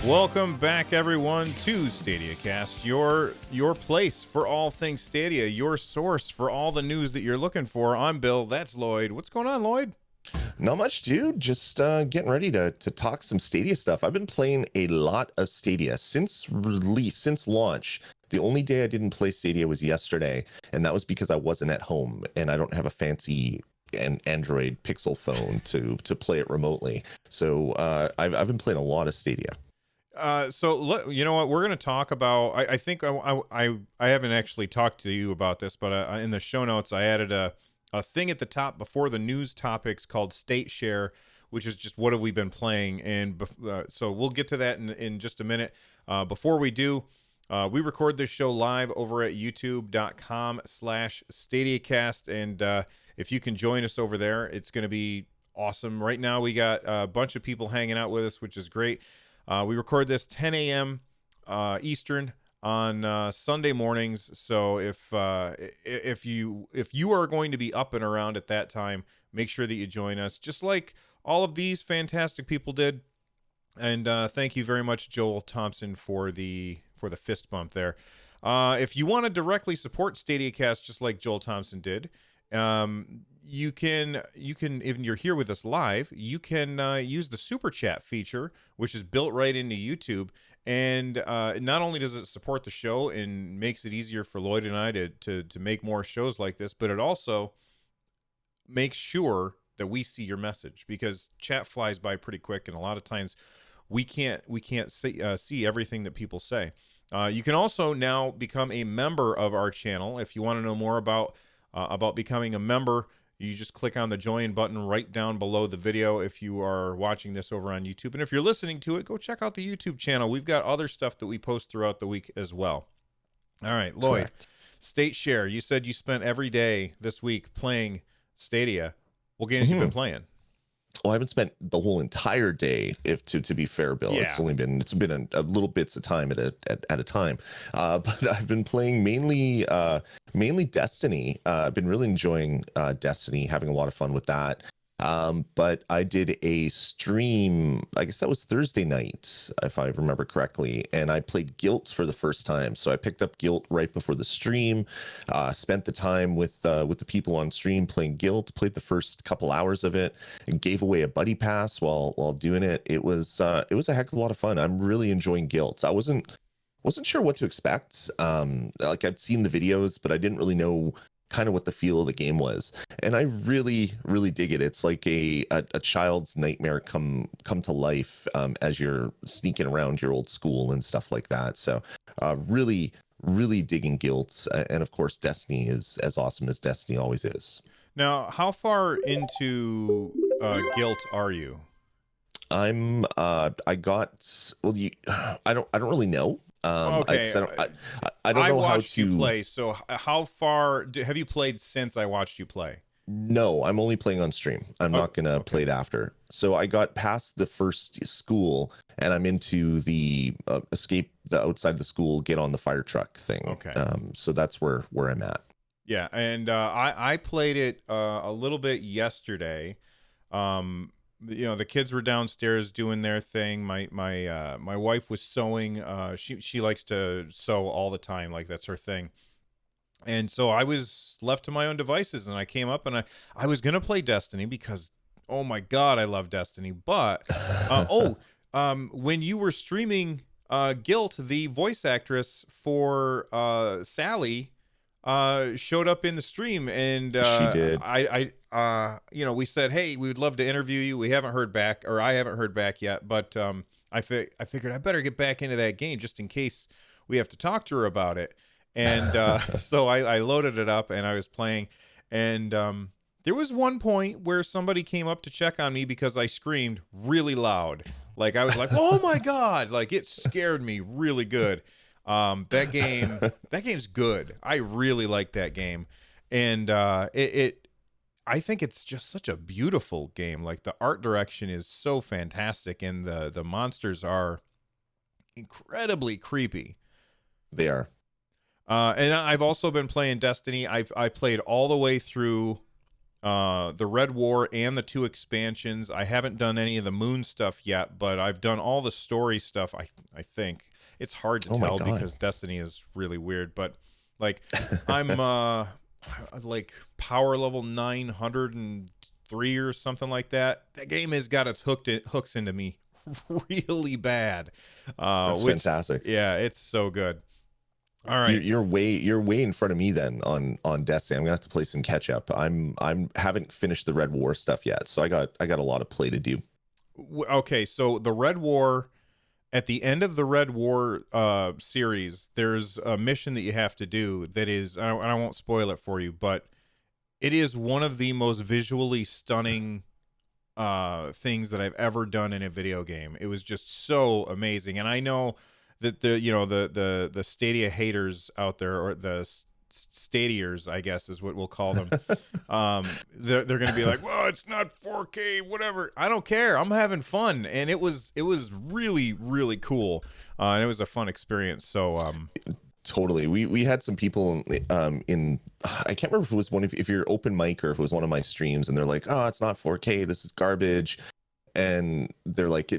Welcome back, everyone, to Stadiacast, your place for all things Stadia, your source for all the news that you're looking for. I'm Bill, that's Lloyd. What's going on, Lloyd? Not much, dude. Just getting ready to talk some Stadia stuff. I've been playing a lot of Stadia since release, since launch. The only day I didn't play Stadia was yesterday, and that was because I wasn't at home, and I don't have a fancy Android Pixel phone to play it remotely. So I've been playing a lot of Stadia. You know what? We're going to talk about. I think I haven't actually talked to you about this, but in the show notes, I added a thing at the top before the news topics called State Share, which is just what have we been playing. And so we'll get to that in just a minute. Before we do, we record this show live over at youtube.com/Stadiacast. And if you can join us over there, it's going to be awesome. Right now, we got a bunch of people hanging out with us, which is great. We record this 10 a.m. Eastern on Sunday mornings. So if you are going to be up and around at that time, make sure that you join us, just like all of these fantastic people did. And thank you very much, Joel Thompson, for the fist bump there. If you want to directly support Stadiacast, just like Joel Thompson did, you can, if you're here with us live, you can use the super chat feature, which is built right into YouTube. And not only does it support the show and makes it easier for Lloyd and I to make more shows like this, but it also makes sure that we see your message, because chat flies by pretty quick, and a lot of times we can't see everything that people say. You can also now become a member of our channel. If you want to know more about becoming a member, you just click on the join button right down below the video if you are watching this over on YouTube. And if you're listening to it, go check out the YouTube channel. We've got other stuff that we post throughout the week as well. All right, Lloyd, correct. State Share. You said you spent every day this week playing Stadia. What games you been playing? Well, I haven't spent the whole entire day, if to be fair, Bill. Yeah. It's been a little bits of time at a time. But I've been playing mainly Destiny. I've been really enjoying Destiny, having a lot of fun with that. But I did a stream, I guess that was Thursday night, if I remember correctly, and I played Guilt for the first time. So I picked up Guilt right before the stream, spent the time with the people on stream playing Guilt, played the first couple hours of it, and gave away a buddy pass while doing it. It was a heck of a lot of fun. I'm really enjoying Guilt. I wasn't sure what to expect. Like, I'd seen the videos, but I didn't really know kind of what the feel of the game was, and I really dig it. It's like a child's nightmare come to life as you're sneaking around your old school and stuff like that. So really digging Guilt, and of course Destiny is as awesome as Destiny always is. Now, how far into Guilt are you? I don't really know. Okay. I don't know how watched you play. So how far have you played since I watched you play? No, I'm only playing on stream. I'm not going to play it after. So I got past the first school, and I'm into the escape the outside the school, get on the fire truck thing. Okay. So that's where I'm at. Yeah, and I played it a little bit yesterday. The kids were downstairs doing their thing. My wife was sewing. She likes to sew all the time, like that's her thing. And so I was left to my own devices, and I came up and I was gonna play Destiny because, oh my God, I love Destiny. But when you were streaming Guilt, the voice actress for Sally showed up in the stream, and she did. We said, hey, we would love to interview you. We haven't heard back, or I haven't heard back yet, but I figured I better get back into that game just in case we have to talk to her about it. And so I loaded it up and I was playing, and there was one point where somebody came up to check on me because I screamed really loud. Like, I was like, oh my God, like it scared me really good. That game's good. I really like that game. And I think it's just such a beautiful game. Like, the art direction is so fantastic, and the monsters are incredibly creepy. They are. And I've also been playing Destiny. I played all the way through the Red War and the 2 expansions. I haven't done any of the Moon stuff yet, but I've done all the story stuff. I think it's hard to Oh my tell God. because Destiny is really weird. But like, I'm like power level 903 or something like that. That game has got its hooks into me really bad. That's fantastic. Yeah, it's so good. All right. You're way in front of me then on Destiny. I'm gonna have to play some catch up. I'm haven't finished the Red War stuff yet, so I got a lot of play to do. Okay, so the Red War, at the end of the Red War series, there's a mission that you have to do that is, I won't spoil it for you, but it is one of the most visually stunning things that I've ever done in a video game. It was just so amazing, and I know that the Stadia haters out there, or the Stadiers, I guess is what we'll call them. They're going to be like, well, it's not 4K, whatever. I don't care. I'm having fun, and it was really, really cool, and it was a fun experience. So Totally. We had some people in I can't remember if it was if you're open mic or if it was one of my streams, and they're like, oh, it's not 4K, this is garbage. And they're like,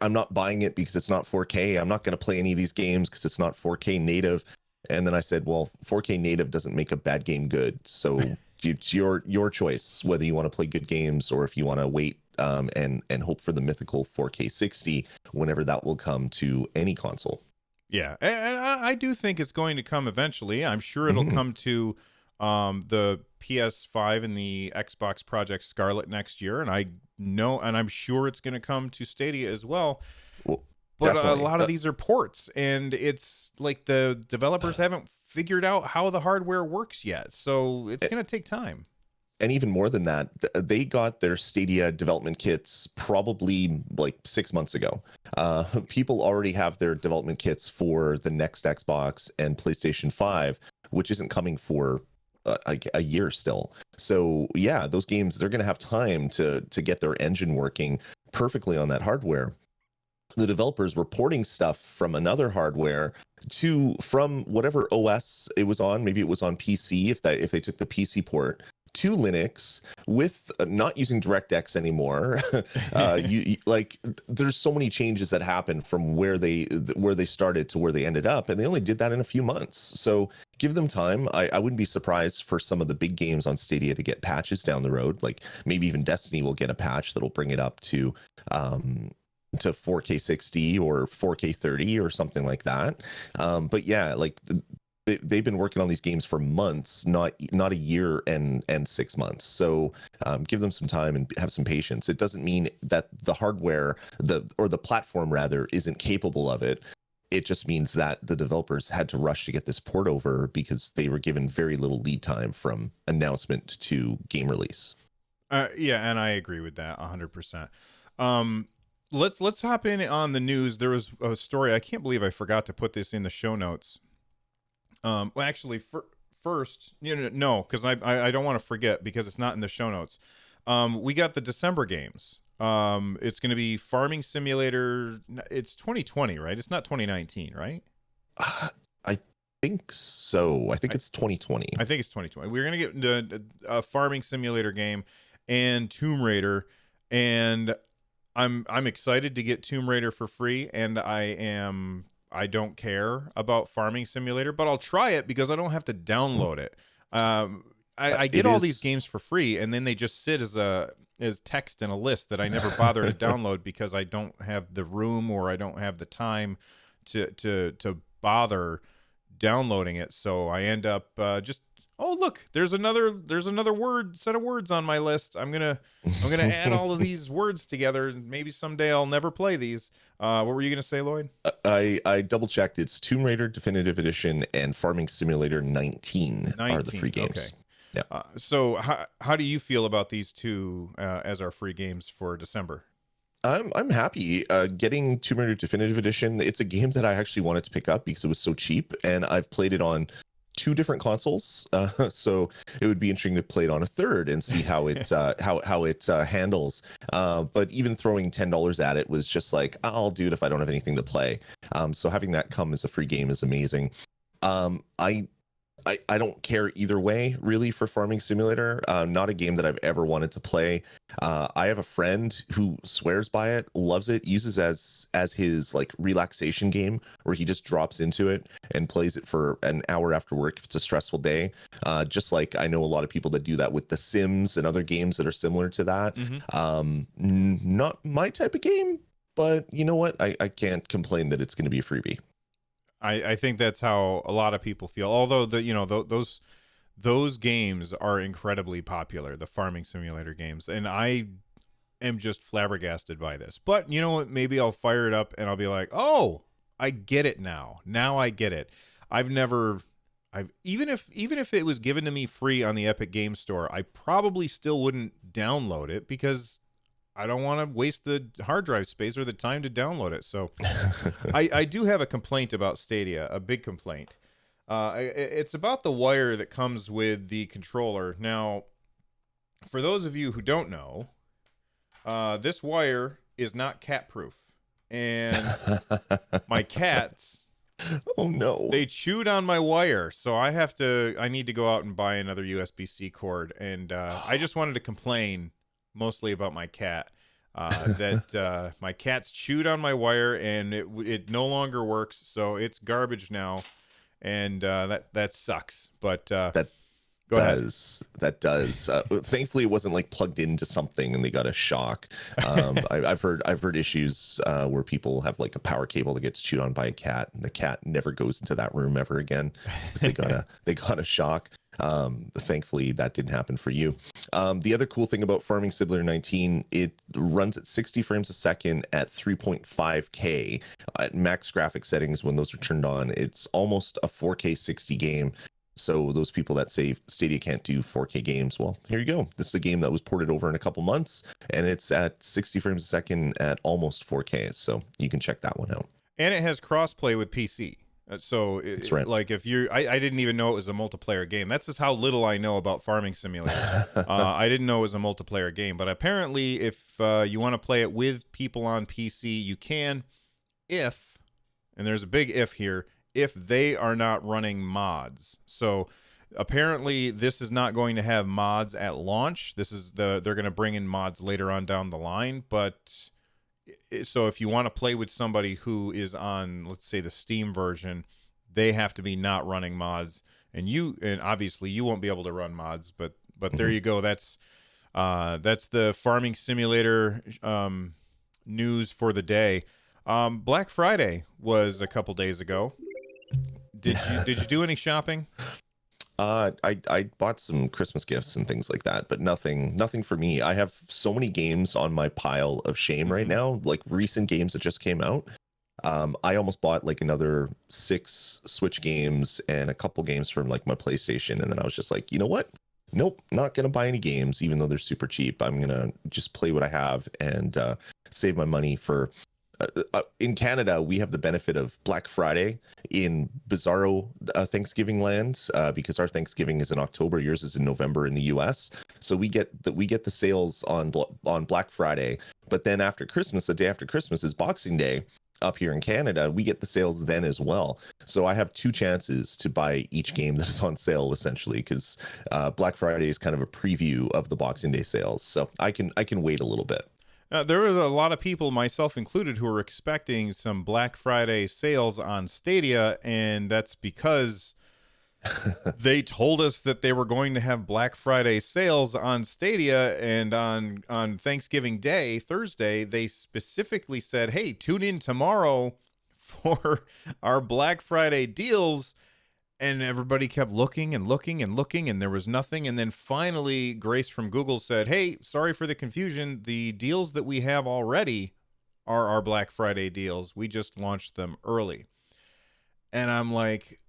I'm not buying it because it's not 4K. I'm not going to play any of these games because it's not 4K native. And then I said, well, 4K native doesn't make a bad game good. So it's your choice whether you want to play good games or if you want to wait and hope for the mythical 4K 60 whenever that will come to any console. Yeah, and I do think it's going to come eventually. I'm sure it'll come to the PS5 and the Xbox Project Scarlet next year, and I'm sure it's going to come to Stadia as well. Well, but definitely. A lot of these are ports, and it's like the developers haven't figured out how the hardware works yet, so it's going to take time. And even more than that, they got their Stadia development kits probably like 6 months ago. People already have their development kits for the next Xbox and PlayStation 5, which isn't coming for like a year still. So yeah, those games, they're going to have time to get their engine working perfectly on that hardware. The developers were porting stuff from another hardware from whatever OS it was on. Maybe it was on PC if they took the PC port to Linux with not using DirectX anymore. There's so many changes that happened from where they started to where they ended up, and they only did that in a few months. So give them time. I wouldn't be surprised for some of the big games on Stadia to get patches down the road. Like maybe even Destiny will get a patch that'll bring it up to 4K 60 or 4K 30 or something like that. But yeah, like they've been working on these games for months, not a year and 6 months. So give them some time and have some patience. It doesn't mean that the hardware, the platform rather, isn't capable of it. It just means that the developers had to rush to get this port over because they were given very little lead time from announcement to game release. Yeah, and I agree with that 100%. Let's hop in on the news. There was a story. I can't believe I forgot to put this in the show notes. Well, actually, first, no, because I don't want to forget because it's not in the show notes. We got the December games. It's going to be Farming Simulator. It's 2020, right? It's not 2019, right? I think so. I think it's 2020. I think it's 2020. We're going to get a Farming Simulator game and Tomb Raider, and I'm excited to get Tomb Raider for free, and I don't care about Farming Simulator, but I'll try it because I don't have to download it. I get all these games for free, and then they just sit as text in a list that I never bother to download because I don't have the room or I don't have the time to bother downloading it. So I end up just, oh look, there's another set of words on my list. I'm gonna add all of these words together, and maybe someday I'll never play these. What were you gonna say, Lloyd? I double checked. It's Tomb Raider Definitive Edition and Farming Simulator 19 are the free games. Okay. Yeah. So how do you feel about these two as our free games for December? I'm happy getting Tomb Raider Definitive Edition. It's a game that I actually wanted to pick up because it was so cheap, and I've played it on 2 different consoles, so it would be interesting to play it on a third and see how it how it handles. But even throwing $10 at it was just like, I'll do it if I don't have anything to play. So having that come as a free game is amazing. I don't care either way, really, for Farming Simulator. Not a game that I've ever wanted to play. I have a friend who swears by it, loves it, uses as his like relaxation game, where he just drops into it and plays it for an hour after work if it's a stressful day. Just like I know a lot of people that do that with The Sims and other games that are similar to that. Not my type of game, but you know what? I can't complain that it's going to be a freebie. I think that's how a lot of people feel. Although those games are incredibly popular, the farming simulator games, and I am just flabbergasted by this. But you know what? Maybe I'll fire it up and I'll be like, "Oh, I get it now. Now I get it." I've even if it was given to me free on the Epic Game Store, I probably still wouldn't download it because I don't want to waste the hard drive space or the time to download it. So I do have a complaint about Stadia, a big complaint. It's about the wire that comes with the controller. Now, for those of you who don't know, this wire is not cat proof. And my cats, oh no, they chewed on my wire. So I need to go out and buy another USB-C cord. And I just wanted to complain mostly about my cat, that my cat's chewed on my wire and it no longer works, so it's garbage now, and that sucks. But that does. Thankfully, it wasn't like plugged into something and they got a shock. I've heard issues where people have like a power cable that gets chewed on by a cat, and the cat never goes into that room ever again because they got a shock. Thankfully, that didn't happen for you. The other cool thing about Farming Simulator 19, it runs at 60 frames a second at 3.5K at max graphic settings. When those are turned on, it's almost a 4K 60 game. So those people that say Stadia can't do 4K games, well, here you go. This is a game that was ported over in a couple months, and it's at 60 frames a second at almost 4K. So you can check that one out. And it has crossplay with PC. So That's right. Like if I didn't even know it was a multiplayer game. That's just how little I know about Farming Simulator. I didn't know it was a multiplayer game, but apparently if you want to play it with people on PC, you can, if, and there's a big if here, if they are not running mods. So apparently this is not going to have mods at launch. They're going to bring in mods later on down the line, but so if you want to play with somebody who is on, let's say, the Steam version, they have to be not running mods, and obviously you won't be able to run mods, but there you go. That's the Farming Simulator news for the day. Black Friday was a couple days ago. Did you do any shopping? I bought some Christmas gifts and things like that, but nothing for me. I have so many games on my pile of shame right now, like recent games that just came out. I almost bought like another 6 Switch games and a couple games from like my PlayStation, and then I was just like, you know what? Nope, not gonna buy any games, even though they're super cheap. I'm gonna just play what I have and save my money for. In Canada, we have the benefit of Black Friday in bizarro Thanksgiving land, because our Thanksgiving is in October, yours is in November in the US. So we get the sales on Black Friday, but then after Christmas, the day after Christmas is Boxing Day. Up here in Canada, we get the sales then as well. So I have 2 chances to buy each game that is on sale, essentially, because Black Friday is kind of a preview of the Boxing Day sales. So I can wait a little bit. There was a lot of people, myself included, who were expecting some Black Friday sales on Stadia, and that's because they told us that they were going to have Black Friday sales on Stadia, and on Thanksgiving Day, Thursday, they specifically said, hey, tune in tomorrow for our Black Friday deals. And everybody kept looking and looking and looking, and there was nothing. And then finally, Grace from Google said, hey, sorry for the confusion. The deals that we have already are our Black Friday deals. We just launched them early. And I'm like,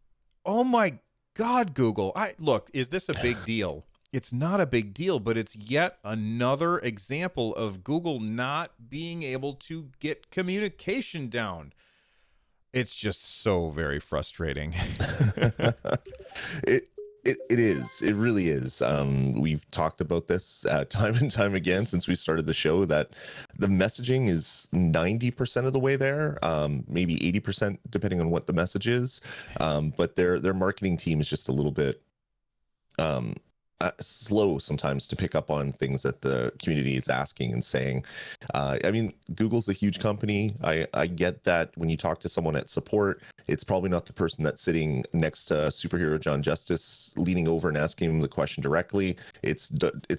oh my God, Google. Look, is this a big deal? It's not a big deal, but it's yet another example of Google not being able to get communication down. It's just so very frustrating. It is. It really is. We've talked about this time and time again since we started the show, that the messaging is 90% of the way there, maybe 80% depending on what the message is. But their marketing team is just a little bit um, slow sometimes to pick up on things that the community is asking and saying. I mean, Google's a huge company. I get that when you talk to someone at support, it's probably not the person that's sitting next to superhero John Justice leaning over and asking him the question directly. It's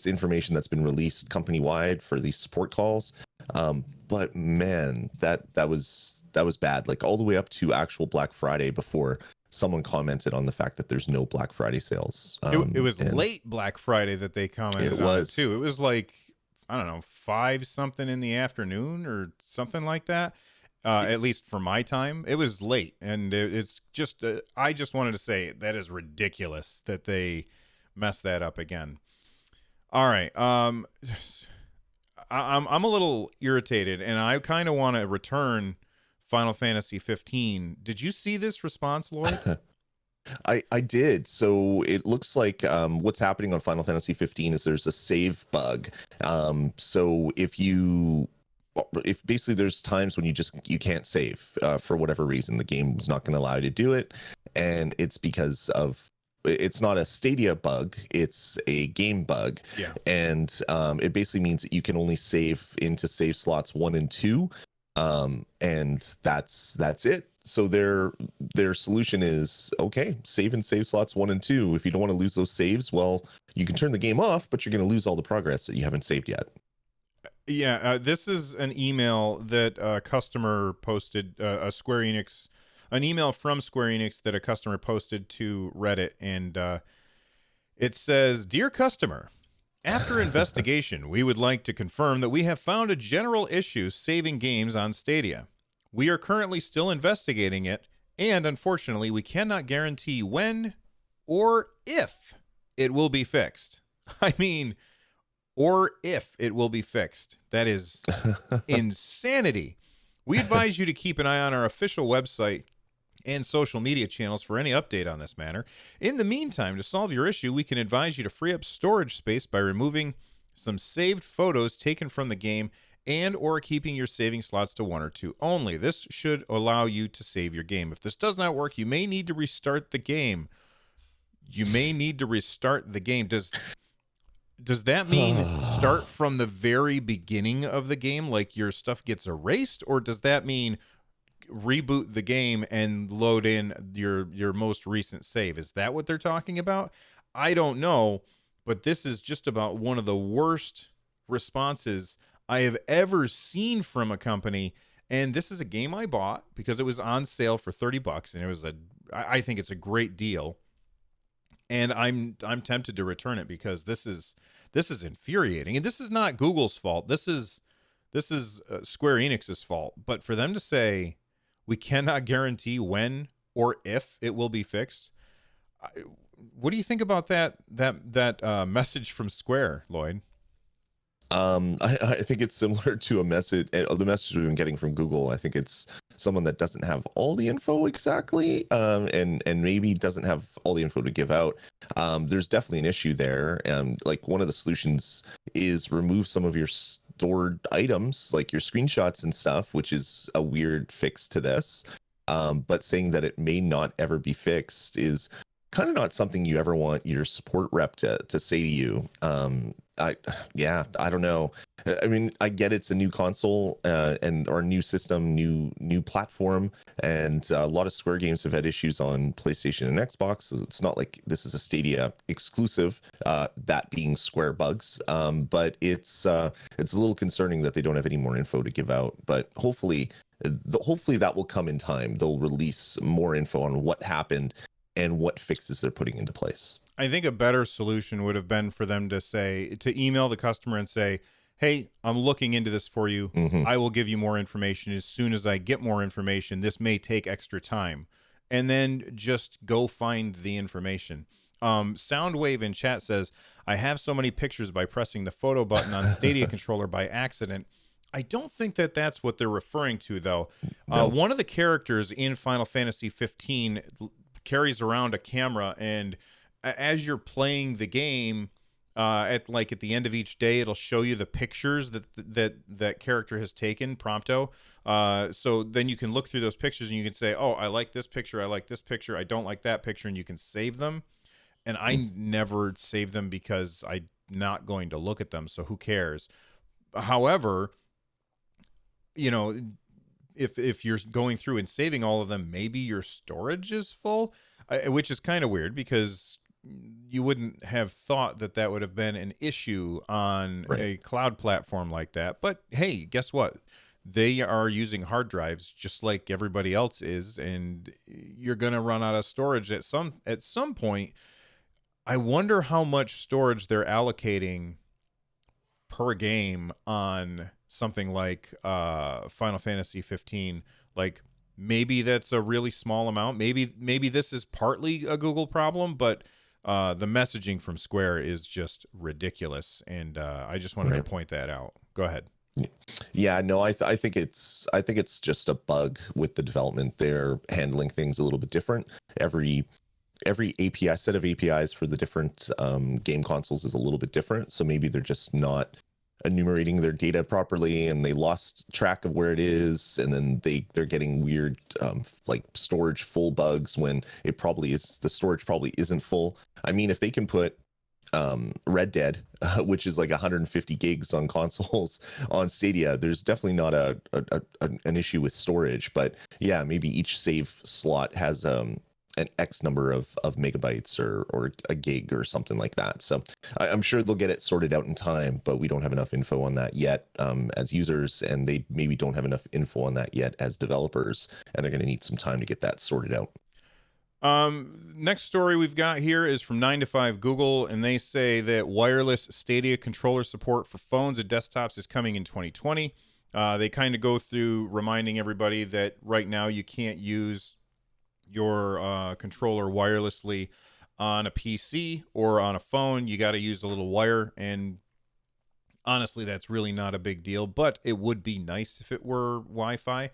information that's been released company wide for these support calls. But man, that was bad. Like all the way up to actual Black Friday before someone commented on the fact that there's no Black Friday sales. It was late Black Friday that they commented on it too. It was like, I don't know, 5 something in the afternoon or something like that. At least for my time, it was late, and it's just. I just wanted to say that is ridiculous that they messed that up again. All right, I'm a little irritated, and I kind of want to return Final Fantasy 15. Did you see this response, Lloyd? I did. So it looks like what's happening on Final Fantasy 15 is there's a save bug. So if basically there's times when you can't save for whatever reason, the game's not going to allow you to do it, and it's because of, it's not a Stadia bug, it's a game bug. Yeah. And it basically means that you can only save into save slots 1 and 2. And that's it. So their solution is, okay, save in save slots 1 and 2. If you don't want to lose those saves, well, you can turn the game off, but you're going to lose all the progress that you haven't saved yet. Yeah, this is an email that a customer posted, an email from Square Enix that a customer posted to Reddit, and it says, "Dear customer, after investigation, we would like to confirm that we have found a general issue saving games on Stadia. We are currently still investigating it, and unfortunately, we cannot guarantee when or if it will be fixed." I mean, or if it will be fixed. That is insanity. We advise you to keep an eye on our official website and social media channels for any update on this matter. In the meantime, to solve your issue, we can advise you to free up storage space by removing some saved photos taken from the game and or keeping your saving slots to 1 or 2 only. This should allow you to save your game. If this does not work, you may need to restart the game. Does that mean start from the very beginning of the game, like your stuff gets erased, or does that mean reboot the game and load in your most recent save? Is that what they're talking about? I don't know, but this is just about one of the worst responses I have ever seen from a company. And this is a game I bought because it was on sale for $30, and I think it's a great deal. And I'm tempted to return it because this is infuriating, and this is not Google's fault. This is Square Enix's fault. But for them to say we cannot guarantee when or if it will be fixed, what do you think about that message from Square, Lloyd? I think it's similar to the message we've been getting from Google. I think it's someone that doesn't have all the info exactly, and maybe doesn't have all the info to give out. There's definitely an issue there. Like one of the solutions is remove some of your stored items, like your screenshots and stuff, which is a weird fix to this. But saying that it may not ever be fixed is kind of not something you ever want your support rep to say to you. I don't know. I mean, I get it's a new console or new system, new platform, and a lot of Square games have had issues on PlayStation and Xbox. So it's not like this is a Stadia exclusive, that being Square bugs. But it's a little concerning that they don't have any more info to give out. But hopefully that will come in time. They'll release more info on what happened and what fixes they're putting into place. I think a better solution would have been for them to email the customer and say, "Hey, I'm looking into this for you. Mm-hmm. I will give you more information as soon as I get more information. This may take extra time." And then just go find the information. Soundwave in chat says, "I have so many pictures by pressing the photo button on Stadia controller by accident." I don't think that that's what they're referring to, though. No. One of the characters in Final Fantasy 15 carries around a camera, and as you're playing the game, at the end of each day, it'll show you the pictures that character has taken, prompto. So then you can look through those pictures and you can say, oh, I like this picture, I like this picture, I don't like that picture, and you can save them. And I never save them because I'm not going to look at them, so who cares? However, you know, if you're going through and saving all of them, maybe your storage is full, which is kind of weird because you wouldn't have thought that would have been an issue on a cloud platform like that. But hey, guess what? They are using hard drives just like everybody else is, and you're going to run out of storage at some point. I wonder how much storage they're allocating per game on something like Final Fantasy 15. Like, maybe that's a really small amount. Maybe this is partly a Google problem, but the messaging from Square is just ridiculous, and I just wanted to point that out. Go ahead. Yeah, no, I think it's just a bug with the development. They're handling things a little bit different. Every API set of APIs for the different game consoles is a little bit different. So maybe they're just not enumerating their data properly, and they lost track of where it is, and then they're getting weird like storage full bugs when it probably is, the storage probably isn't full. I mean, if they can put Red Dead, which is like 150 gigs on consoles on Stadia, there's definitely not an issue with storage. But yeah, maybe each save slot has an X number of megabytes or a gig or something like that. So I'm sure they'll get it sorted out in time, but we don't have enough info on that yet as users, and they maybe don't have enough info on that yet as developers, and they're going to need some time to get that sorted out. Next story we've got here is from 9 to 5 Google, and they say that wireless Stadia controller support for phones and desktops is coming in 2020. They kind of go through reminding everybody that right now you can't use your controller wirelessly on a PC or on a phone. You got to use a little wire, and honestly, that's really not a big deal, but it would be nice if it were Wi-Fi.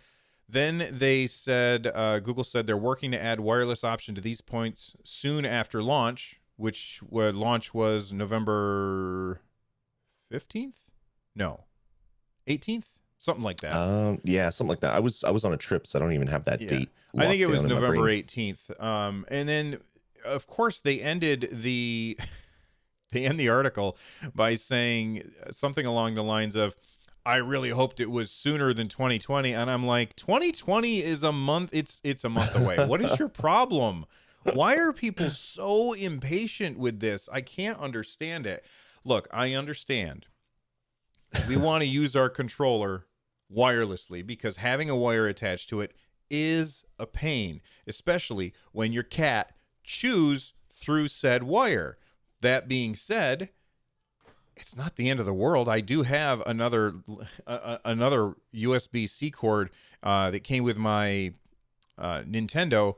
Then they said, Google said they're working to add wireless option to these points soon after launch, which launch was November 15th? No, 18th? Something like that. Yeah, something like that. I was on a trip, so I don't even have that date. I think it was November 18th. And then, of course, they ended the article by saying something along the lines of, I really hoped it was sooner than 2020. And I'm like, 2020 is a month. It's a month away. What is your problem? Why are people so impatient with this? I can't understand it. Look, I understand. We want to use our controller wirelessly because having a wire attached to it is a pain, especially when your cat chews through said wire. That being said, it's not the end of the world. I do have another USB-C cord that came with my Nintendo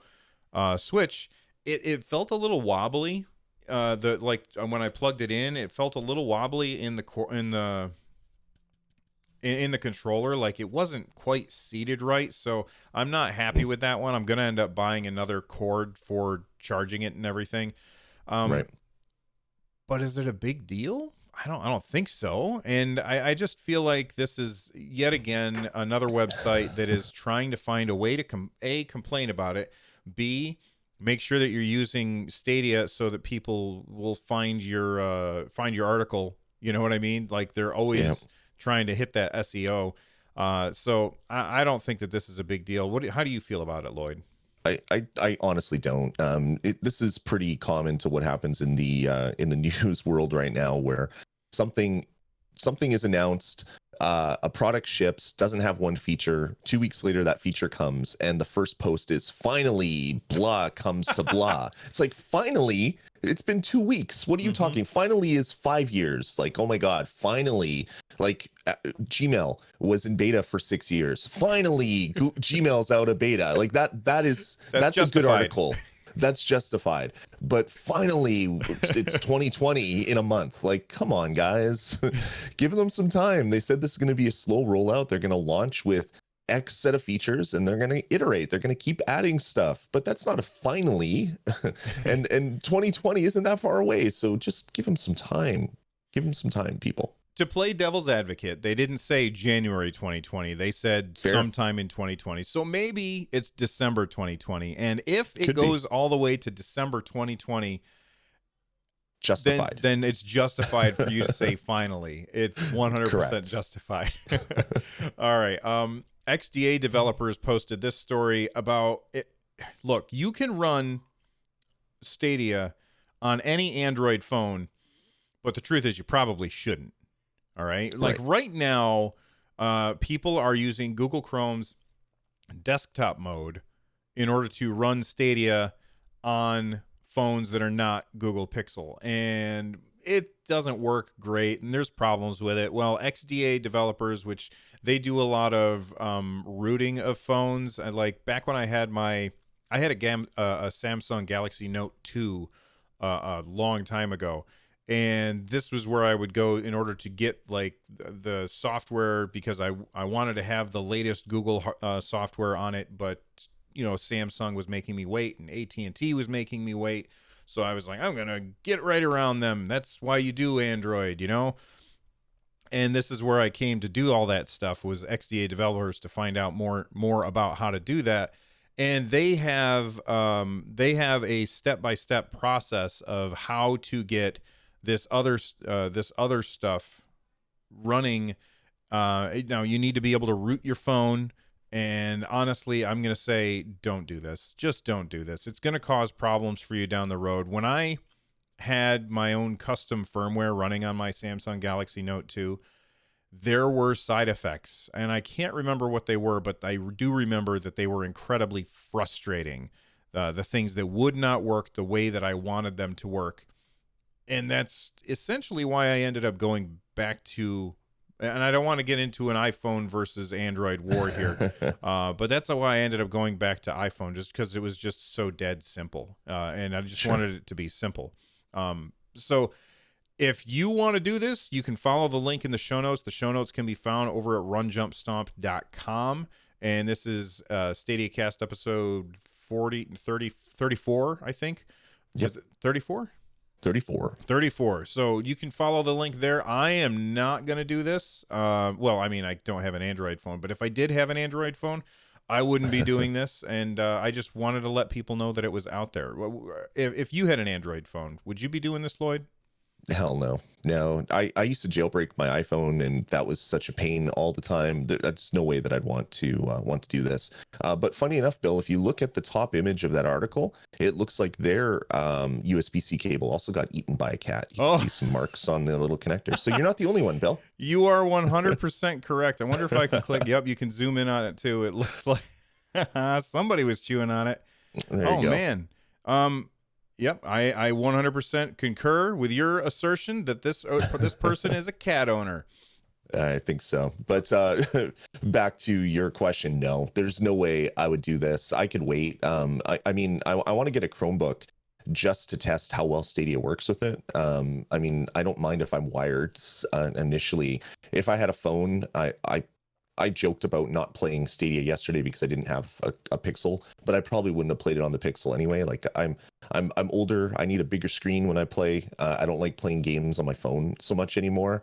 Switch. It felt a little wobbly. When I plugged it in, it felt a little wobbly in the controller. Like it wasn't quite seated right. So I'm not happy with that one. I'm gonna end up buying another cord for charging it and everything. Right. But is it a big deal? I don't think so. And I just feel like this is yet again another website that is trying to find a way to complain about it, B, make sure that you're using Stadia so that people will find your article. You know what I mean? Like they're always trying to hit that SEO. So I don't think that this is a big deal. How do you feel about it, Lloyd? I honestly don't. This is pretty common to what happens in the news world right now, where something is announced, a product ships, doesn't have one feature. 2 weeks later, that feature comes, and the first post is finally blah comes to blah. It's like, finally, it's been 2 weeks. What are you talking? Finally is 5 years. Like, oh my God, finally. Like Gmail was in beta for 6 years. Finally, Gmail's out of beta. Like that's a good article. That's justified. But finally, it's 2020 in a month. Like, come on, guys. Give them some time. They said this is going to be a slow rollout. They're going to launch with X set of features, and they're going to iterate. They're going to keep adding stuff, but that's not a finally. and 2020 isn't that far away, so just give them some time. Give them some time, people. To play devil's advocate, they didn't say January 2020. They said Fair. sometime in 2020. So maybe it's December 2020. And if it Could goes all the way to December 2020, justified. Then it's justified for you to say finally. It's 100% Correct. justified. All right. XDA developers posted this story about it. Look, you can run Stadia on any Android phone, but the truth is you probably shouldn't. All right. Like right now, people are using Google Chrome's desktop mode in order to run Stadia on phones that are not Google Pixel. And it doesn't work great, and there's problems with it. Well, XDA developers, which they do a lot of rooting of phones. And like back when I had a Samsung Galaxy Note 2 a long time ago. And this was where I would go in order to get like the software, because I wanted to have the latest Google software on it, but you know, Samsung was making me wait and AT&T was making me wait. So I was like, I'm going to get right around them. That's why you do Android, you know? And this is where I came to do all that stuff, was XDA developers, to find out more about how to do that. And they have a step-by-step process of how to get this other stuff running. Now you need to be able to root your phone. And honestly, I'm going to say, don't do this. Just don't do this. It's going to cause problems for you down the road. When I had my own custom firmware running on my Samsung Galaxy Note 2, there were side effects. And I can't remember what they were, but I do remember that they were incredibly frustrating. The things that would not work the way that I wanted them to work. And that's essentially why I ended up going back to, and I don't want to get into an iPhone versus Android war here, but that's why I ended up going back to iPhone, just because it was just so dead simple. And I just wanted it to be simple. So if you want to do this, you can follow the link in the show notes. The show notes can be found over at runjumpstomp.com. And this is Stadiacast episode 34, I think. Yep. Is it 34? 34. So you can follow the link there. I am not going to do this. Well, I mean, I don't have an Android phone, but if I did have an Android phone, I wouldn't be doing this. And I just wanted to let people know that it was out there. If you had an Android phone, would you be doing this, Lloyd? Hell no. I used to jailbreak my iPhone, and that was such a pain all the time. There's no way that I'd want to do this. But funny enough, Bill, if you look at the top image of that article, it looks like their USB-C cable also got eaten by a cat. You can see some marks on the little connector. So you're not the only one, Bill. You are 100% correct. I wonder if I can click. Yep, you can zoom in on it too. It looks like somebody was chewing on it. There you go. Man. Yep, I 100% concur with your assertion that this person is a cat owner. I think so. But back to your question, no, there's no way I would do this. I could wait. I mean, I want to get a Chromebook just to test how well Stadia works with it. I mean, I don't mind if I'm wired initially. If I had a phone, I joked about not playing Stadia yesterday because I didn't have a Pixel, but I probably wouldn't have played it on the Pixel anyway. Like I'm older. I need a bigger screen when I play. I don't like playing games on my phone so much anymore.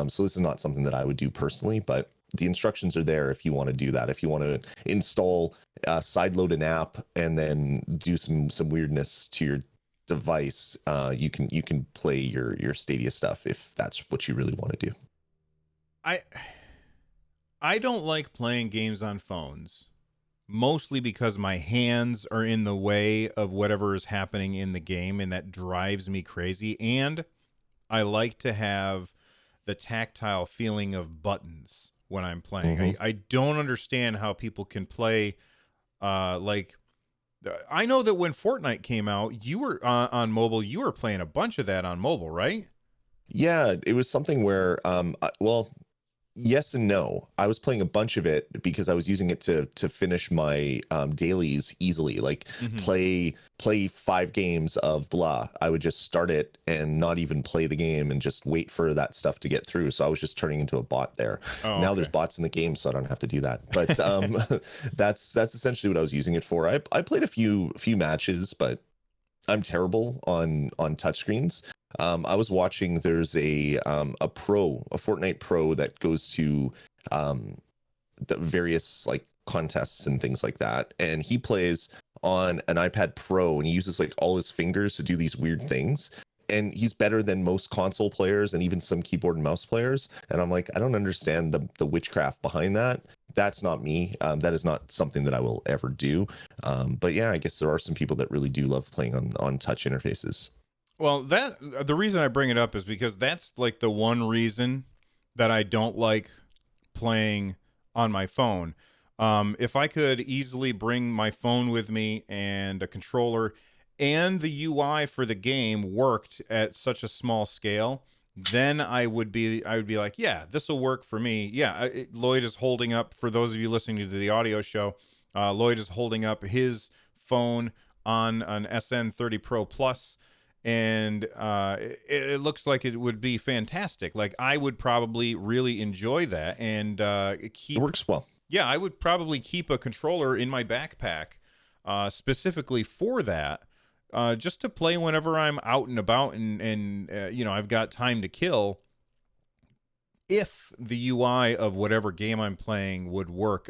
So this is not something that I would do personally, but the instructions are there if you want to do that. If you want to install, sideload an app and then do some weirdness to your device, you can play your Stadia stuff if that's what you really want to do. I don't like playing games on phones, mostly because my hands are in the way of whatever is happening in the game, and that drives me crazy. And I like to have the tactile feeling of buttons when I'm playing. Mm-hmm. I don't understand how people can play like... I know that when Fortnite came out, you were on mobile, you were playing a bunch of that on mobile, right? Yeah, it was something where, well... Yes and no. I was playing a bunch of it because I was using it to finish my dailies easily. Like Hmm. play 5 games of blah. I would just start it and not even play the game and just wait for that stuff to get through. So I was just turning into a bot there. Oh, Now there's okay. bots in the game, so I don't have to do that. But that's essentially what I was using it for. I played a few matches, but I'm terrible on touchscreens. I was watching. There's a Fortnite pro that goes to um, the various like contests and things like that, and he plays on an iPad Pro, and he uses like all his fingers to do these weird things. And he's better than most console players and even some keyboard and mouse players. And I'm like, I don't understand the witchcraft behind that. That's not me. That is not something that I will ever do. But yeah, I guess there are some people that really do love playing on touch interfaces. Well, the reason I bring it up is because that's like the one reason that I don't like playing on my phone. If I could easily bring my phone with me and a controller and the UI for the game worked at such a small scale, then I would be like, yeah, this will work for me. Yeah, Lloyd is holding up, for those of you listening to the audio show, Lloyd is holding up his phone on an SN30 Pro Plus, and it looks like it would be fantastic. Like, I would probably really enjoy that, and It keep works well. yeah, I would probably keep a controller in my backpack specifically for that, just to play whenever I'm out and about, and I've got time to kill. If the UI of whatever game I'm playing would work,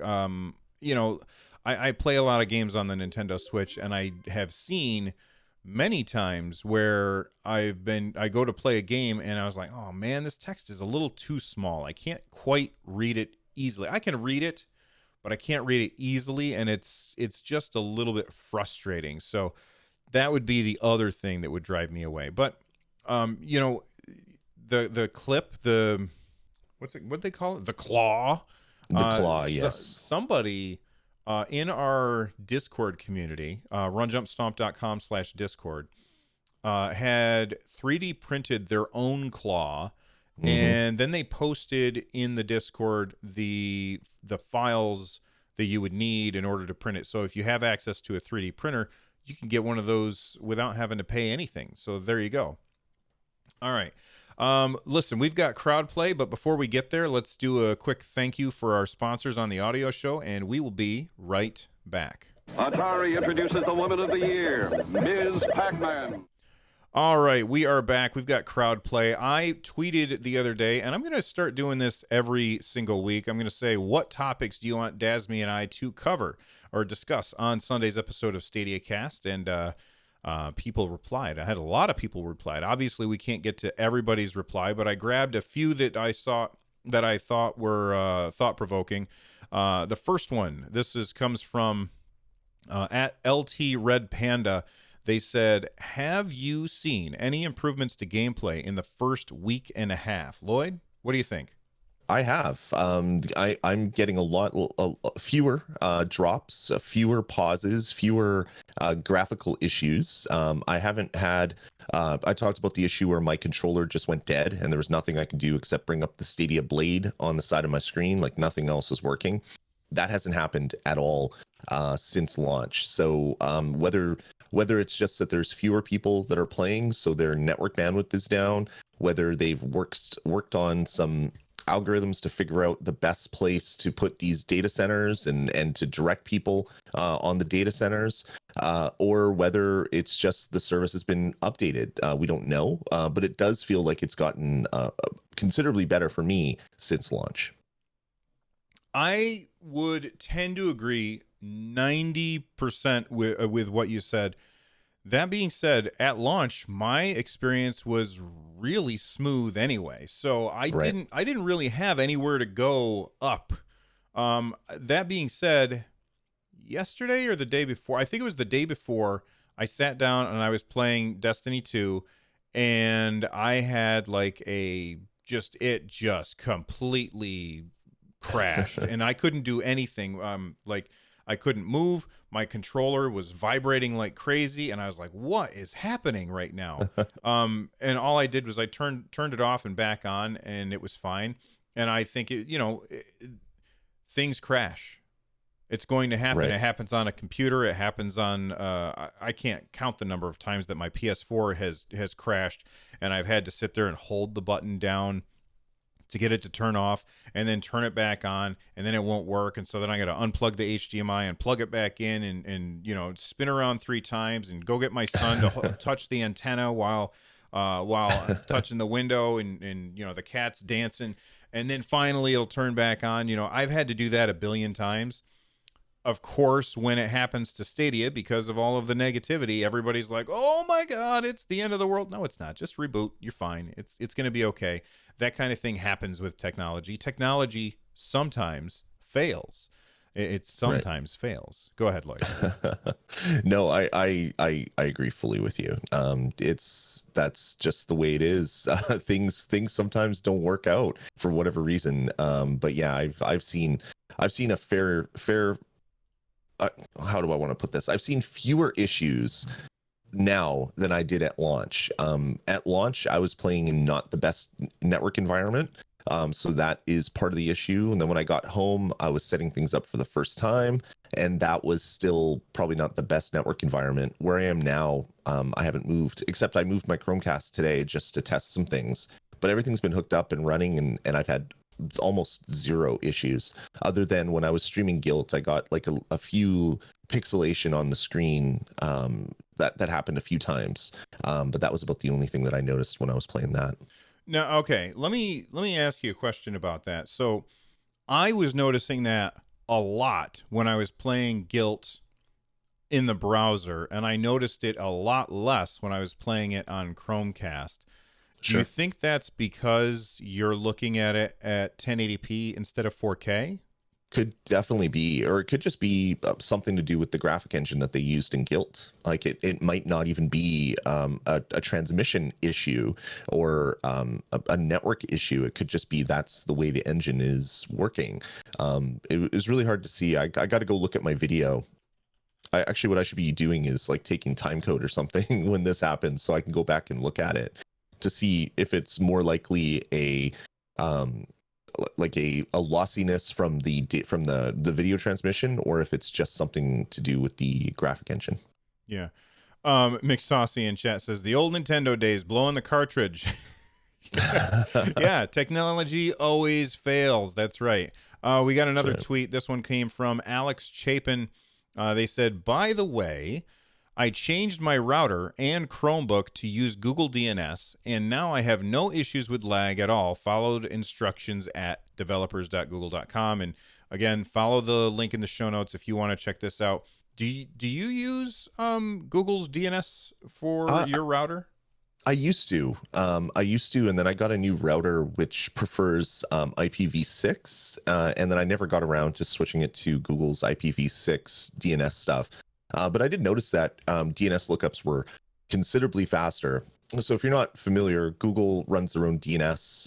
I play a lot of games on the Nintendo Switch, and I have seen many times where I go to play a game and I was like, oh man, this text is a little too small. I can't quite read it easily. I can read it, but I can't read it easily, and it's just a little bit frustrating. So that would be the other thing that would drive me away. But um, you know, the clip, the what they call it, the claw. The claw, yes. Somebody in our Discord community, runjumpstomp.com/Discord, had 3D printed their own claw, Hmm. and then they posted in the Discord the files that you would need in order to print it. So if you have access to a 3D printer, you can get one of those without having to pay anything. So there you go. All right. Listen, we've got crowd play, but before we get there, let's do a quick thank you for our sponsors on the audio show, and we will be right back. Atari introduces the Woman of the Year, Ms. Pac-Man. All right, we are back. We've got crowd play. I tweeted the other day, and I'm going to start doing this every single week. I'm going to say, what topics do you want Dasmy and I to cover or discuss on Sunday's episode of Stadiacast? And people replied. I had a lot of people replied. Obviously, we can't get to everybody's reply, but I grabbed a few that I saw that I thought were thought-provoking. The first one, comes from at LT Red Panda. They said, have you seen any improvements to gameplay in the first week and a half? Lloyd, what do you think? I have. I'm getting a lot fewer drops, fewer pauses, fewer graphical issues. I haven't had. I talked about the issue where my controller just went dead, and there was nothing I could do except bring up the Stadia Blade on the side of my screen. Like nothing else was working. That hasn't happened at all since launch. So whether it's just that there's fewer people that are playing, so their network bandwidth is down, whether they've worked on some algorithms to figure out the best place to put these data centers and to direct people on the data centers, or whether it's just the service has been updated. We don't know, but it does feel like it's gotten considerably better for me since launch. I would tend to agree 90% with what you said. That being said, at launch, my experience was really smooth anyway. So Right. I didn't really have anywhere to go up. That being said, yesterday or the day before, I think it was the day before, I sat down and I was playing Destiny 2, and I had like it just completely crashed, and I couldn't do anything. Like, I couldn't move. My controller was vibrating like crazy, and I was like, "What is happening right now?" And all I did was I turned it off and back on, and it was fine. And I think things crash. It's going to happen. Right. It happens on a computer. It happens on. I can't count the number of times that my PS4 has crashed, and I've had to sit there and hold the button down to get it to turn off, and then turn it back on, and then it won't work. And so then I got to unplug the HDMI and plug it back in, and spin around 3 times, and go get my son to touch the antenna while touching the window, and the cat's dancing, and then finally it'll turn back on. I've had to do that a billion times. Of course, when it happens to Stadia, because of all of the negativity, everybody's like, "Oh my God, it's the end of the world." No, it's not. Just reboot. You're fine. It's going to be okay. That kind of thing happens with technology. Technology sometimes fails. It sometimes fails. Go ahead, Lloyd. No, I agree fully with you. That's just the way it is. Things sometimes don't work out for whatever reason. But yeah, I've seen a fair. How do I want to put this? I've seen fewer issues now than I did at launch. At launch, I was playing in not the best network environment. So that is part of the issue. And then when I got home, I was setting things up for the first time, and that was still probably not the best network environment. Where I am now, I haven't moved, except I moved my Chromecast today just to test some things. But everything's been hooked up and running, and I've had almost zero issues, other than when I was streaming Guilt, I got like a few pixelation on the screen. That happened a few times, but that was about the only thing that I noticed when I was playing that. Now, okay, let me ask you a question about that. So I was noticing that a lot when I was playing Guilt in the browser, and I noticed it a lot less when I was playing it on Chromecast. Do you think that's because you're looking at it at 1080p instead of 4K? Could definitely be, or it could just be something to do with the graphic engine that they used in Guilt. Like it might not even be a transmission issue or a network issue. It could just be that's the way the engine is working. It was really hard to see. I got to go look at my video. What I should be doing is like taking time code or something when this happens, so I can go back and look at it to see if it's more likely a lossiness from the video transmission, or if it's just something to do with the graphic engine. Yeah. McSaucy in chat says the old Nintendo days, blowing the cartridge. Yeah, technology always fails. That's right. We got another tweet. This one came from Alex Chapin. They said, by the way, I changed my router and Chromebook to use Google DNS, and now I have no issues with lag at all. Followed instructions at developers.google.com. And again, follow the link in the show notes if you want to check this out. Do you use Google's DNS for your router? I used to, and then I got a new router which prefers IPv6, and then I never got around to switching it to Google's IPv6 DNS stuff. But I did notice that DNS lookups were considerably faster. So if you're not familiar, Google runs their own DNS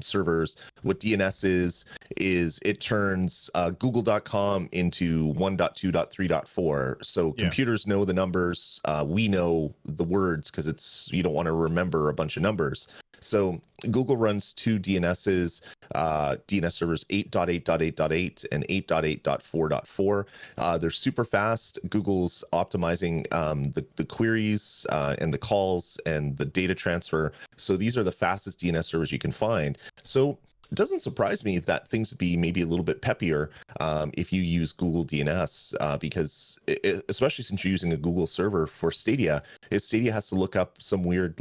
servers. What DNS is it turns google.com into 1.2.3.4. So computers know the numbers. We know the words because you don't want to remember a bunch of numbers. So Google runs 2 DNSs, DNS servers 8.8.8.8 and 8.8.4.4. They're super fast. Google's optimizing the queries and the calls and the data transfer. So these are the fastest DNS servers you can find. So it doesn't surprise me that things would be maybe a little bit peppier if you use Google DNS, because especially since you're using a Google server for Stadia, Stadia has to look up some weird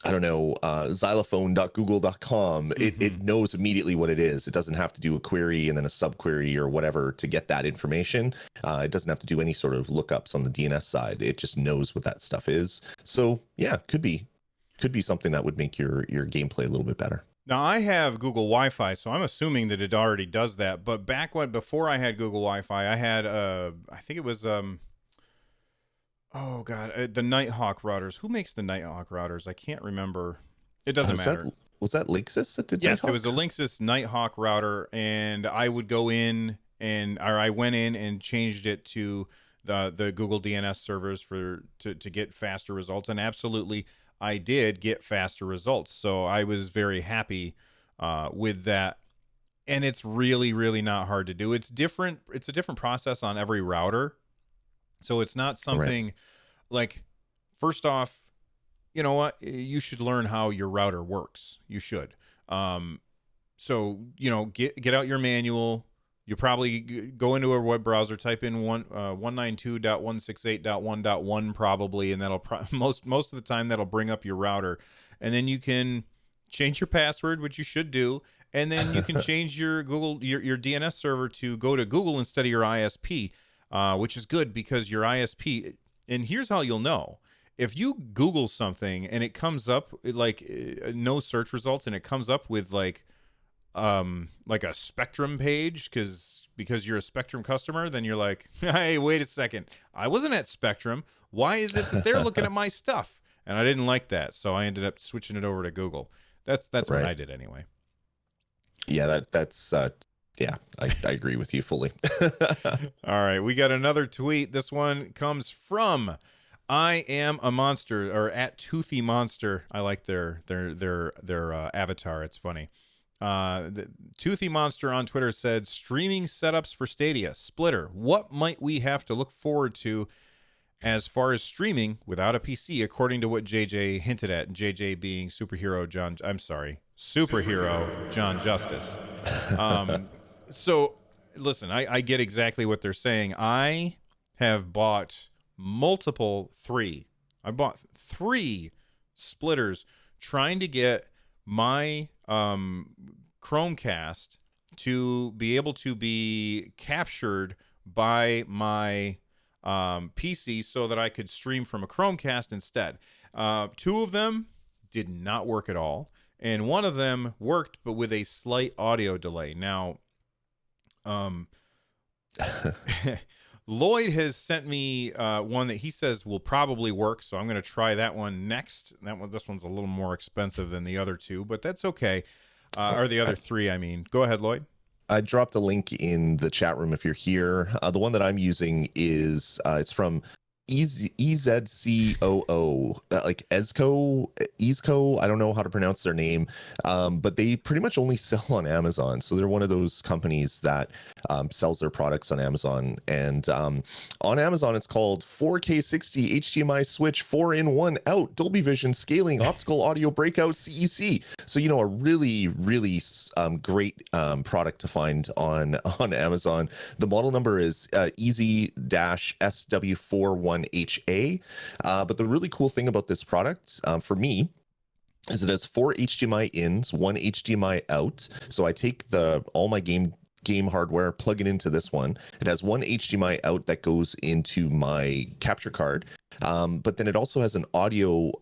xylophone.google.com. It knows immediately what it is. It doesn't have to do a query and then a subquery or whatever to get that information. It doesn't have to do any sort of lookups on the DNS side. It just knows what that stuff is. So yeah, could be something that would make your gameplay a little bit better. Now I have Google Wi-Fi, so I'm assuming that it already does that. But before I had Google Wi-Fi, I had I think it was oh God, the Nighthawk routers. Who makes the Nighthawk routers? I can't remember. It doesn't matter. Was that Linksys that did Yes, Nighthawk? it was a Linksys Nighthawk router, and I would go in I went in and changed it to the Google DNS servers to get faster results. And absolutely, I did get faster results. So I was very happy with that. And it's really, really not hard to do. It's different. It's a different process on every router. So it's not Right. something like, first off, you know what? You should learn how your router works. You should. So, get out your manual. You probably go into a web browser, type in 192.168.1.1 probably, and that'll most of the time that'll bring up your router, and then you can change your password, which you should do, and then you can change your your DNS server to go to Google instead of your ISP, which is good because your ISP. And here's how you'll know. If you Google something and it comes up like no search results, and it comes up with like a Spectrum page because you're a Spectrum customer, then you're like, hey, wait a second, I wasn't at Spectrum. Why is it that they're looking at my stuff? And I didn't like that, so I ended up switching it over to Google. That's what Right. I did anyway. Yeah, that's yeah, I agree with you fully. All right, we got another tweet. This one comes from I am a monster, or at Toothy Monster. I like their avatar. It's funny. The Toothy Monster on Twitter said, streaming setups for Stadia. Splitter. What might we have to look forward to as far as streaming without a PC, according to what JJ hinted at? JJ being superhero John Justice. So listen, I get exactly what they're saying. I have bought I bought three splitters trying to get my Chromecast to be able to be captured by my PC so that I could stream from a Chromecast instead. Two of them did not work at all, and one of them worked, but with a slight audio delay. Now, Lloyd has sent me one that he says will probably work, so I'm going to try that one next. This one's a little more expensive than the other two, but that's okay. Or the other three, I mean. Go ahead, Lloyd. I dropped a link in the chat room if you're here. The one that I'm using is it's from EZCOO, like Ezco. I don't know how to pronounce their name, but they pretty much only sell on Amazon. So they're one of those companies that sells their products on Amazon. And on Amazon, it's called 4K 60 HDMI switch 4-in-1 out, Dolby Vision scaling, optical audio breakout CEC. So, a really, really great product to find on Amazon. The model number is EZ-SW41HA. But the really cool thing about this product for me is it has 4 HDMI ins, 1 HDMI out. So I take all my game hardware, plug it into this one. It has 1 HDMI out that goes into my capture card. But then it also has an optical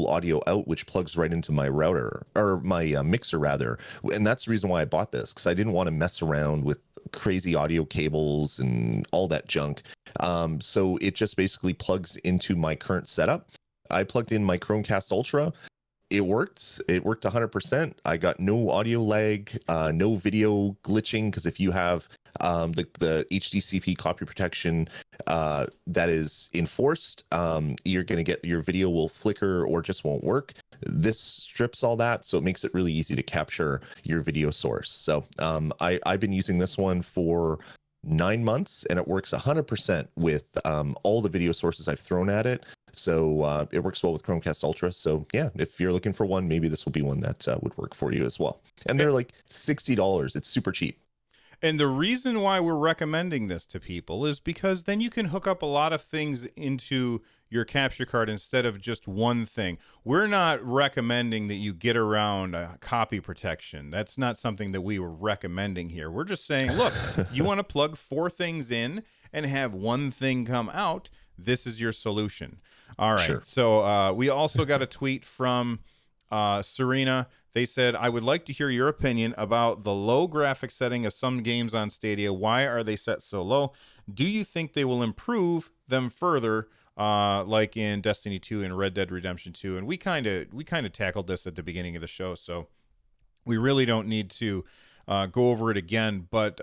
audio out, which plugs right into my router, or my mixer rather. And that's the reason why I bought this, because I didn't want to mess around with crazy audio cables and all that junk. So it just basically plugs into my current setup. I plugged in my Chromecast Ultra. It worked 100%. I got no audio lag, no video glitching, because if you have the HDCP copy protection that is enforced, you're going to get your video will flicker or just won't work. This strips all that, so it makes it really easy to capture your video source. So I've been using this one for 9 months, and it works 100% with all the video sources I've thrown at it. So it works well with Chromecast Ultra. So yeah, if you're looking for one, maybe this will be one that would work for you as well. And they're like $60. It's super cheap. And the reason why we're recommending this to people is because then you can hook up a lot of things into your capture card instead of just one thing. We're not recommending that you get around copy protection. That's not something that we were recommending here. We're just saying, look, you want to plug 4 things in and have one thing come out. This is your solution. All right. Sure. So we also got a tweet from Serena. They said, I would like to hear your opinion about the low graphic setting of some games on Stadia. Why are they set so low? Do you think they will improve them further, like in Destiny 2 and Red Dead Redemption 2? And we kind of tackled this at the beginning of the show, so we really don't need to go over it again. But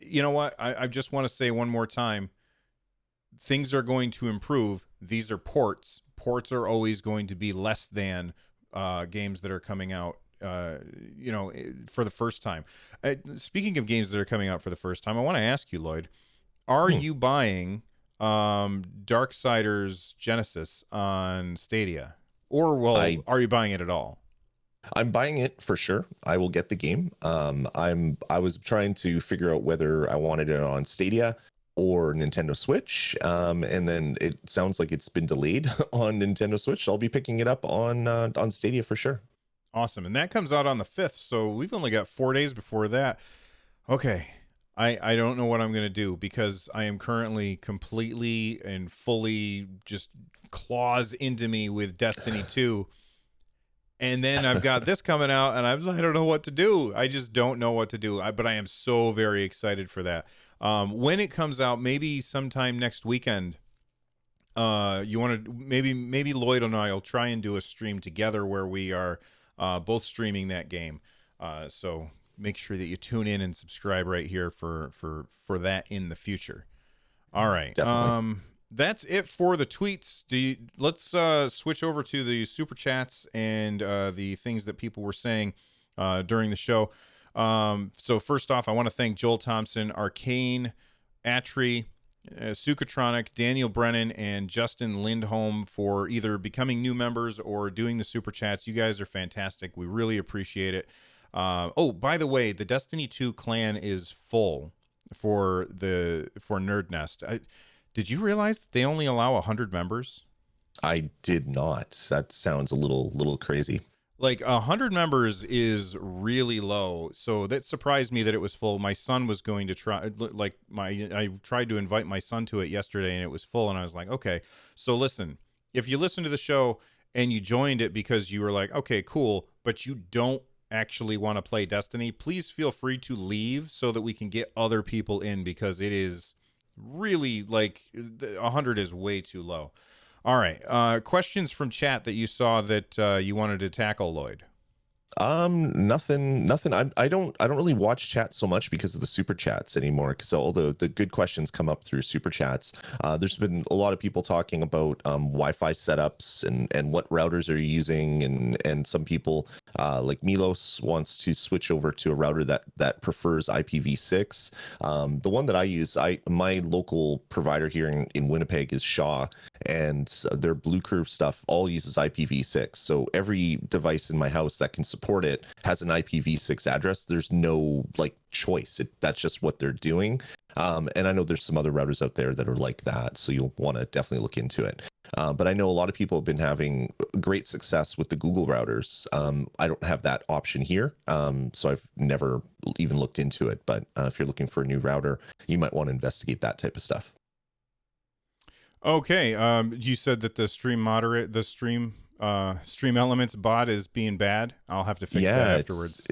you know what? I just want to say one more time, things are going to improve. These are ports. Ports are always going to be less than games that are coming out, for the first time. Speaking of games that are coming out for the first time, I want to ask you, Lloyd, are you buying Darksiders Genesis on Stadia? Or, are you buying it at all? I'm buying it for sure. I will get the game. I was trying to figure out whether I wanted it on Stadia or Nintendo Switch. And then it sounds like it's been delayed on Nintendo Switch. So I'll be picking it up on Stadia for sure. Awesome. And that comes out on the 5th. So we've only got 4 days before that. Okay. I don't know what I'm going to do because I am currently completely and fully just claws into me with Destiny 2. And then I've got this coming out, and I don't know what to do. I just don't know what to do. But I am so very excited for that. When it comes out, maybe sometime next weekend, you want to maybe Lloyd and I will try and do a stream together where we are both streaming that game. So make sure that you tune in and subscribe right here for that in the future. All right. Definitely. That's it for the tweets. Let's switch over to the super chats and the things that people were saying during the show. So first off, I want to thank Joel Thompson, Arcane, Atri, Sukatronic, Daniel Brennan, and Justin Lindholm for either becoming new members or doing the super chats. You guys are fantastic. We really appreciate it. By the way, the Destiny 2 clan is full for Nerd Nest. Did you realize that they only allow 100 members? I did not. That sounds a little crazy. Like 100 members is really low, so that surprised me that it was full. My son was going to try, I tried to invite my son to it yesterday, and it was full. And I was like, okay. So listen, if you listen to the show and you joined it because you were like, okay, cool, but you don't actually want to play Destiny, please feel free to leave so that we can get other people in, because it is really 100 is way too low. All right. Questions from chat that you saw that you wanted to tackle, Lloyd? Nothing. I don't really watch chat so much because of the super chats anymore. So all the good questions come up through super chats. There's been a lot of people talking about Wi-Fi setups and what routers are you using, and some people like Milos wants to switch over to a router that prefers IPv6. The one that I use, my local provider here in Winnipeg is Shaw, and their Blue Curve stuff all uses IPv6. So every device in my house that can support it has an IPv6 address. There's no choice. That's just what they're doing. And I know there's some other routers out there that are like that, so you'll want to definitely look into it. But I know a lot of people have been having great success with the Google routers. I don't have that option here, so I've never even looked into it. But if you're looking for a new router, you might want to investigate that type of stuff. Okay. You said that the stream elements bot is being bad. I'll have to fix that afterwards.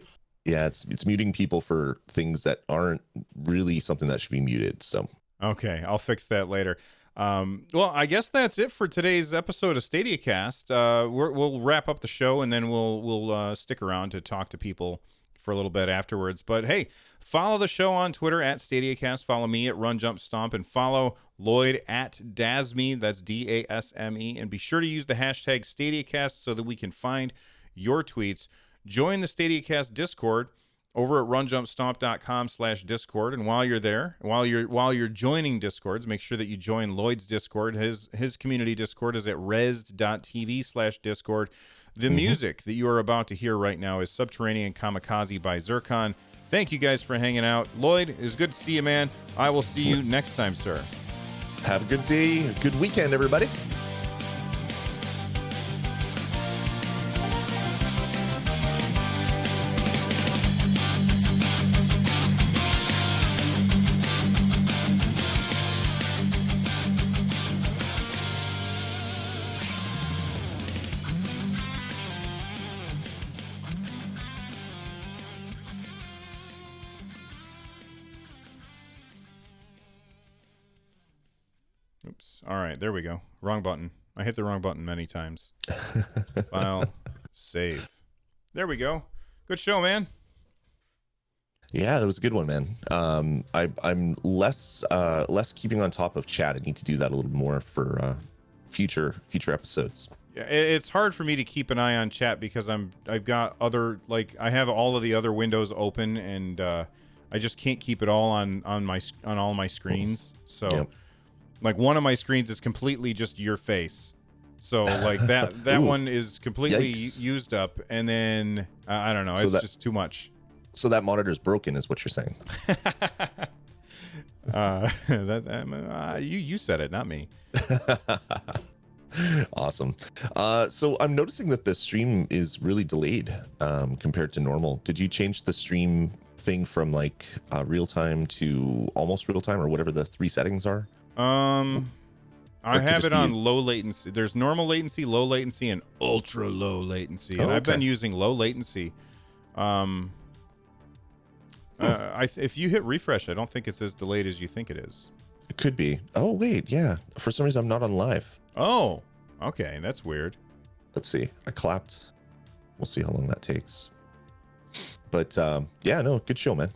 It's muting people for things that aren't really something that should be muted. So okay, I'll fix that later. Well, I guess that's it for today's episode of Stadiacast. We'll wrap up the show, and then we'll stick around to talk to people for a little bit afterwards. But hey, follow the show on Twitter at Stadiacast. Follow me at Run Jump Stomp, and follow Lloyd at Dasme. That's DASME. And be sure to use the hashtag Stadiacast so that we can find your tweets. Join the Stadiacast Discord over at runjumpstomp.com/Discord. And while you're there, while you're joining Discords, make sure that you join Lloyd's Discord. His community Discord is at res.tv/Discord. The music that you are about to hear right now is Subterranean Kamikaze by Zircon. Thank you guys for hanging out. Lloyd, it was good to see you, man. I will see you next time, sir. Have a good day. Good weekend, everybody. Oops. All right, there we go. Wrong button. I hit the wrong button many times. File, save. There we go. Good show, man. Yeah, that was a good one, man. I'm less keeping on top of chat. I need to do that a little more for future episodes. Yeah, it's hard for me to keep an eye on chat because I've got other, like, I have all of the other windows open, and I just can't keep it all on all my screens. So Yep. like one of my screens is completely just your face. So like that Ooh, one is completely yikes. used up, and then I don't know, So it's that- just too much. So that monitor's broken, is what you're saying. You said it, not me. Awesome. So I'm noticing that the stream is really delayed compared to normal. Did you change the stream thing from like real time to almost real time, or whatever the 3 settings are? I could have just it be- on low latency. There's normal latency, low latency, and ultra low latency. And Oh, I've been okay. using low latency. If you hit refresh, I don't think it's as delayed as you think it is. It could be. Oh wait, yeah. For some reason, I'm not on live. Oh, okay, that's weird. Let's see. I clapped. We'll see how long that takes. But yeah, no, good show, man.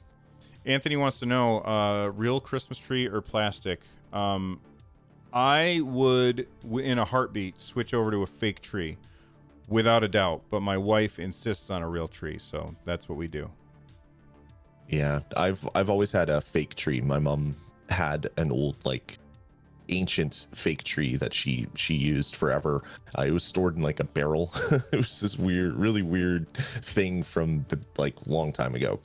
Anthony wants to know, real Christmas tree or plastic? I would, in a heartbeat, switch over to a fake tree, without a doubt. But my wife insists on a real tree, so that's what we do. Yeah, I've always had a fake tree. My mom had an old, like, ancient fake tree that she used forever. It was stored in like a barrel. It was this really weird thing from like long time ago.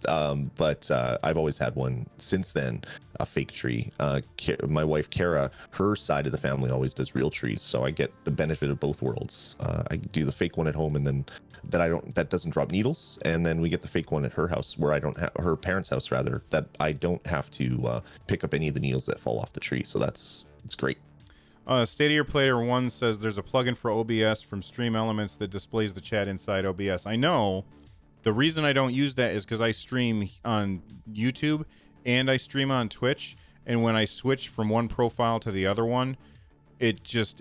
But I've always had one since then, a fake tree. My wife Kara, her side of the family always does real trees, so I get the benefit of both worlds. I do the fake one at home, and then that doesn't drop needles, and then we get the fake one at her house, where I don't have, her parents' house rather, that I don't have to pick up any of the needles that fall off the tree. So it's great. Stadia Player 1 says there's a plugin for OBS from Stream Elements that displays the chat inside OBS. I know. The reason I don't use that is because I stream on YouTube and I stream on Twitch, and when I switch from one profile to the other one, it's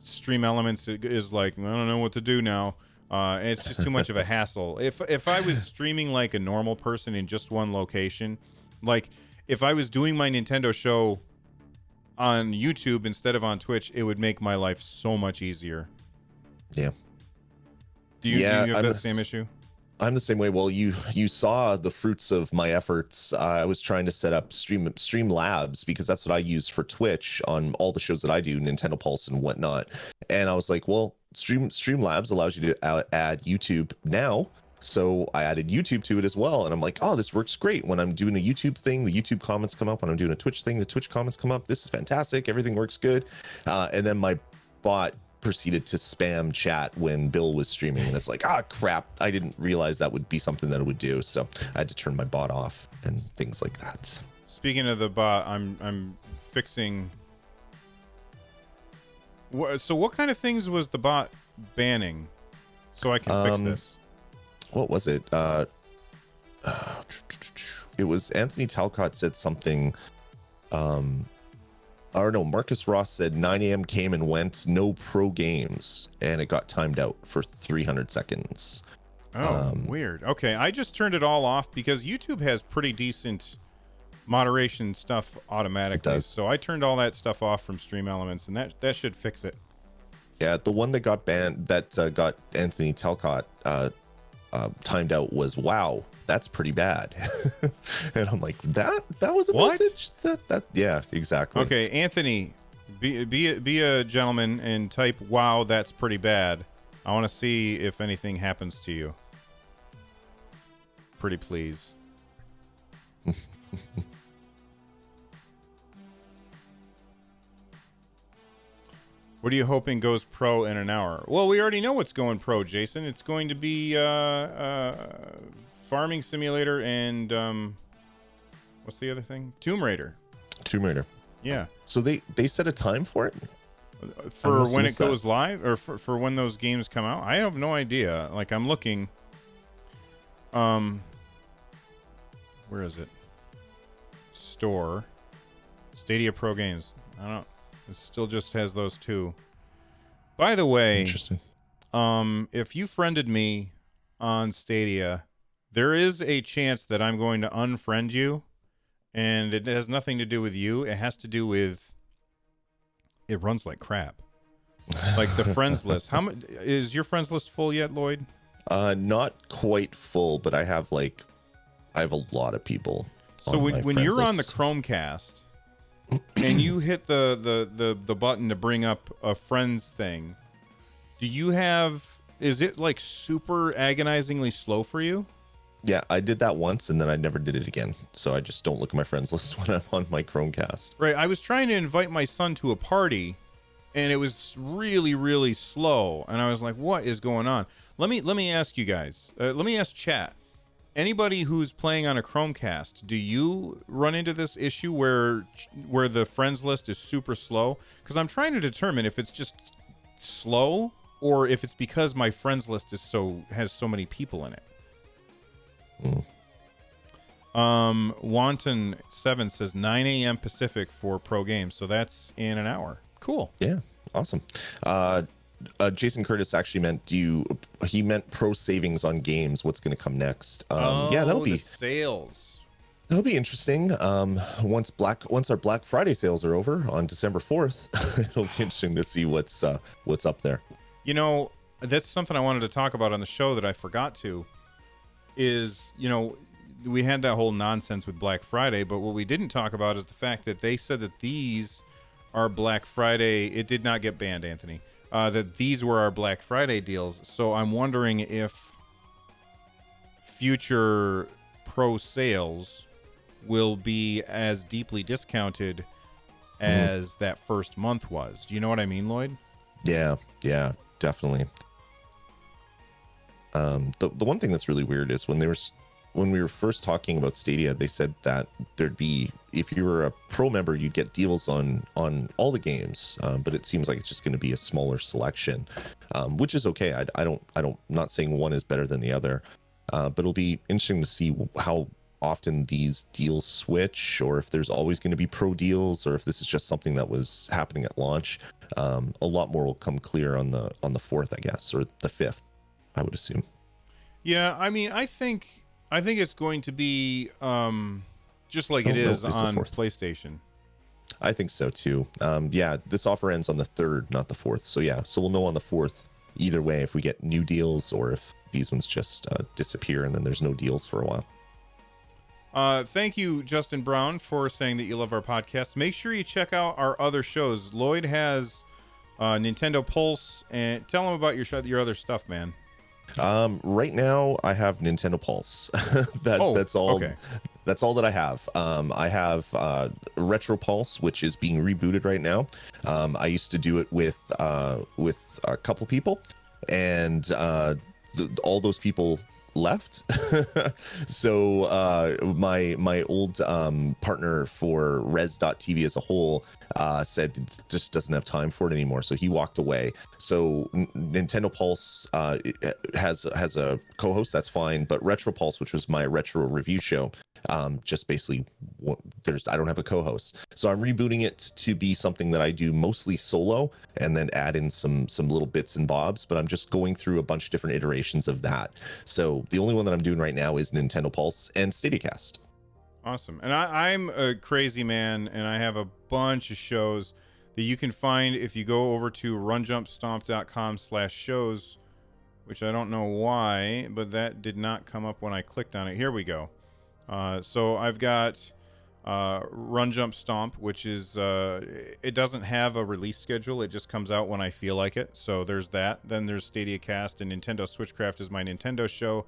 Stream Elements is like, I don't know what to do now. And it's just too much of a hassle. If I was streaming like a normal person in just one location, like if I was doing my Nintendo show on YouTube instead of on Twitch, it would make my life so much easier. Yeah. Do you have that same issue? I'm the same way. Well, you saw the fruits of my efforts. I was trying to set up Stream Labs, because that's what I use for Twitch on all the shows that I do, Nintendo Pulse and whatnot. And I was like, well, Stream Labs allows you to add YouTube now. So I added YouTube to it as well. And I'm like, oh, this works great. When I'm doing a YouTube thing, the YouTube comments come up. When I'm doing a Twitch thing, the Twitch comments come up. This is fantastic. Everything works good. And then my bot proceeded to spam chat when Bill was streaming. And it's like, crap. I didn't realize that would be something that it would do. So I had to turn my bot off and things like that. Speaking of the bot, I'm fixing... So what kind of things was the bot banning so I can fix this? What was it? It was Anthony Talcott said something. Or no, Marcus Ross said 9 a.m. came and went, no pro games, and it got timed out for 300 seconds. Oh, weird. Okay, I just turned it all off because YouTube has pretty decent moderation stuff automatically. It does. So I turned all that stuff off from Stream Elements, and that should fix it. Yeah, the one that got banned, that got Anthony Talcott timed out was, wow, that's pretty bad. And I'm like, that was a What? message? That yeah, exactly. Okay, Anthony, be a gentleman and type, wow, that's pretty bad. I want to see if anything happens to you. Pretty please. What are you hoping goes pro in an hour? Well, we already know what's going pro, Jason. It's going to be Farming Simulator and what's the other thing? Tomb Raider. Tomb Raider. Yeah. So they set a time for it? For must when miss it goes live, or for when those games come out? I have no idea. Like, I'm looking. Where is it? Store. Stadia Pro Games. I don't. It still just has those two. By the way, Interesting. if you friended me on Stadia, There is a chance that I'm going to unfriend you, and it has nothing to do with you. It has to do with it runs like crap. Like the friends list. How much is your friends list full yet, Lloyd? Not quite full, but I have a lot of people. So when you're on the Chromecast and you hit the button to bring up a friends thing, is it like super agonizingly slow for you? Yeah, I did that once and then I never did it again. So I just don't look at my friends list when I'm on my Chromecast. Right. I was trying to invite my son to a party and it was really, really slow. And I was like, what is going on? Let me ask you guys. Let me ask chat. Anybody who's playing on a Chromecast, do you run into this issue where the friends list is super slow? Because I'm trying to determine if it's just slow or if it's because my friends list has so many people in it. Wanton 7 says 9 a.m. Pacific for pro games, so that's in an hour. Cool. Yeah, awesome. Jason Curtis actually meant pro savings on games. What's going to come next? Yeah, that'll be sales. That'll be interesting. Once our Black Friday sales are over on December 4th, it'll be interesting to see what's up there. You know, that's something I wanted to talk about on the show that I forgot to. Is, you know, we had that whole nonsense with Black Friday, but what we didn't talk about is the fact that they said that these are Black Friday. It did not get banned, Anthony. That these were our Black Friday deals. So I'm wondering if future pro sales will be as deeply discounted as that first month was. Do you know what I mean, Lloyd? Yeah, definitely. The one thing that's really weird is when we were first talking about Stadia, they said that there'd be, if you were a pro member, you'd get deals on all the games, but it seems like it's just going to be a smaller selection, which is okay. Not saying one is better than the other, but it'll be interesting to see how often these deals switch, or if there's always going to be pro deals, or if this is just something that was happening at launch. A lot more will come clear on the 4th, I guess, or the 5th, I would assume. Yeah, I mean, I think it's going to be just like it is on PlayStation. I think so too. Yeah, this offer ends on the 3rd, not the 4th. So yeah, so we'll know on the 4th either way if we get new deals or if these ones just disappear and then there's no deals for a while. Thank you, Justin Brown, for saying that you love our podcast. Make sure you check out our other shows. Lloyd has Nintendo Pulse, and tell him about your other stuff, man. Right now I have Nintendo Pulse. That's all. Okay. That's all that I have. I have Retro Pulse, which is being rebooted right now. I used to do it with a couple people, and all those people left. So my old partner for Res.tv as a whole said it just doesn't have time for it anymore, so he walked away. So Nintendo Pulse has a co-host, that's fine, but Retro Pulse, which was my retro review show, just basically I don't have a co-host, so I'm rebooting it to be something that I do mostly solo and then add in some little bits and bobs, but I'm just going through a bunch of different iterations of that. So the only one that I'm doing right now is Nintendo Pulse and Stadiacast. Awesome. And I'm a crazy man, and I have a bunch of shows that you can find if you go over to runjumpstomp.com/shows, which I don't know why, but that did not come up when I clicked on it. Here we go. So I've got Run Jump Stomp, which is it doesn't have a release schedule. It just comes out when I feel like it. So there's that. Then there's Stadiacast, and Nintendo Switchcraft is my Nintendo show.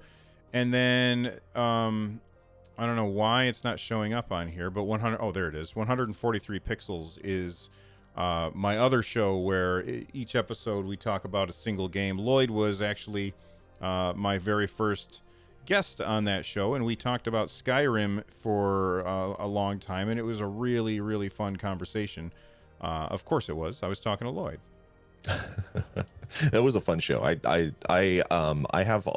And then I don't know why it's not showing up on here, but there it is. 143 Pixels is my other show, where each episode we talk about a single game. Lloyd was actually my very first guest on that show, and we talked about Skyrim for a long time, and it was a really, really fun conversation. Of course it was. I was talking to Lloyd. That was a fun show. I have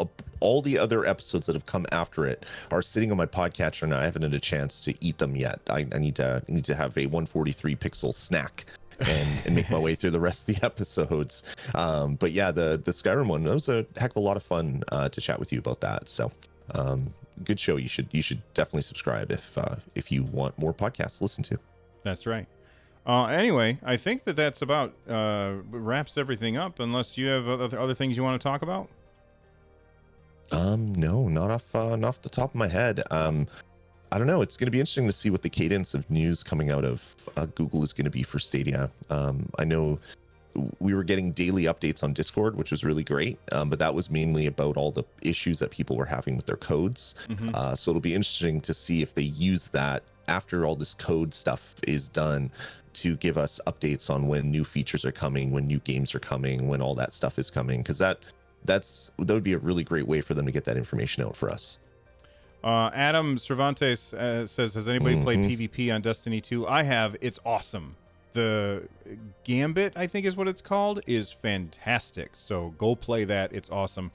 all the other episodes that have come after it are sitting on my podcatcher now. I haven't had a chance to eat them yet. I need to have a 143 pixel snack and make my way through the rest of the episodes. But yeah, the Skyrim one, that was a heck of a lot of fun to chat with you about that. So Good show. You should definitely subscribe if you want more podcasts to listen to. That's right. Anyway, I think that's about wraps everything up. Unless you have other things you want to talk about. No, not off the top of my head. I don't know. It's going to be interesting to see what the cadence of news coming out of Google is going to be for Stadia. I know we were getting daily updates on Discord, which was really great, but that was mainly about all the issues that people were having with their codes. So it'll be interesting to see if they use that after all this code stuff is done to give us updates on when new features are coming, when new games are coming, when all that stuff is coming, because that would be a really great way for them to get that information out for us. Adam Cervantes says, has anybody played PvP on Destiny 2? I have. It's awesome. The Gambit, I think is what it's called, is fantastic. So go play that. It's awesome.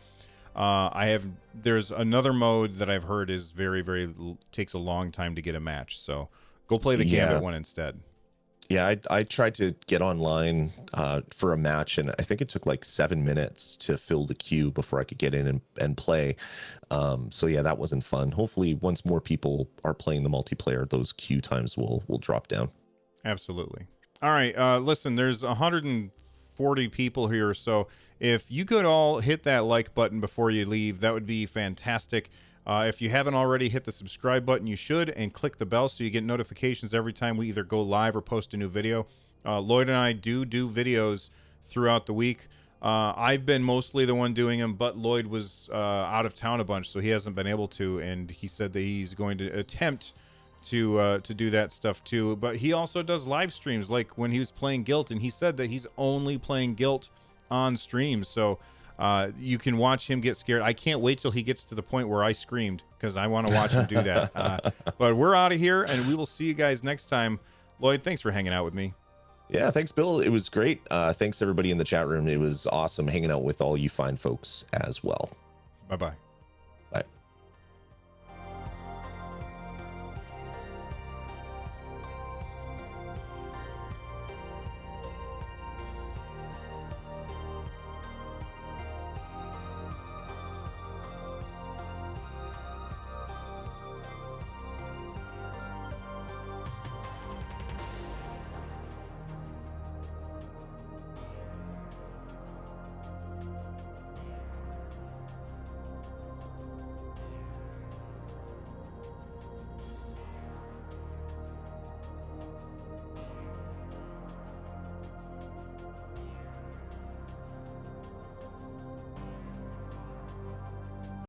There's another mode that I've heard is takes a long time to get a match. So go play the Gambit one instead. Yeah, I tried to get online for a match, and I think it took like 7 minutes to fill the queue before I could get in and play. So yeah, that wasn't fun. Hopefully, once more people are playing the multiplayer, those queue times will drop down. Absolutely. All right, listen, there's 140 people here, so if you could all hit that like button before you leave, that would be fantastic. If you haven't already, hit the subscribe button, you should, and click the bell so you get notifications every time we either go live or post a new video. Lloyd and I do videos throughout the week. I've been mostly the one doing them, but Lloyd was out of town a bunch, so he hasn't been able to, and he said that he's going to attempt to do that stuff too. But he also does live streams, like when he was playing Guilt, and he said that he's only playing Guilt on stream, so you can watch him get scared. I can't wait till he gets to the point where I screamed, because I want to watch him do that. But we're out of here, and we will see you guys next time. Lloyd, thanks for hanging out with me. Yeah, thanks, Bill. It was great. Thanks everybody in the chat room. It was awesome hanging out with all you fine folks as well. Bye-bye.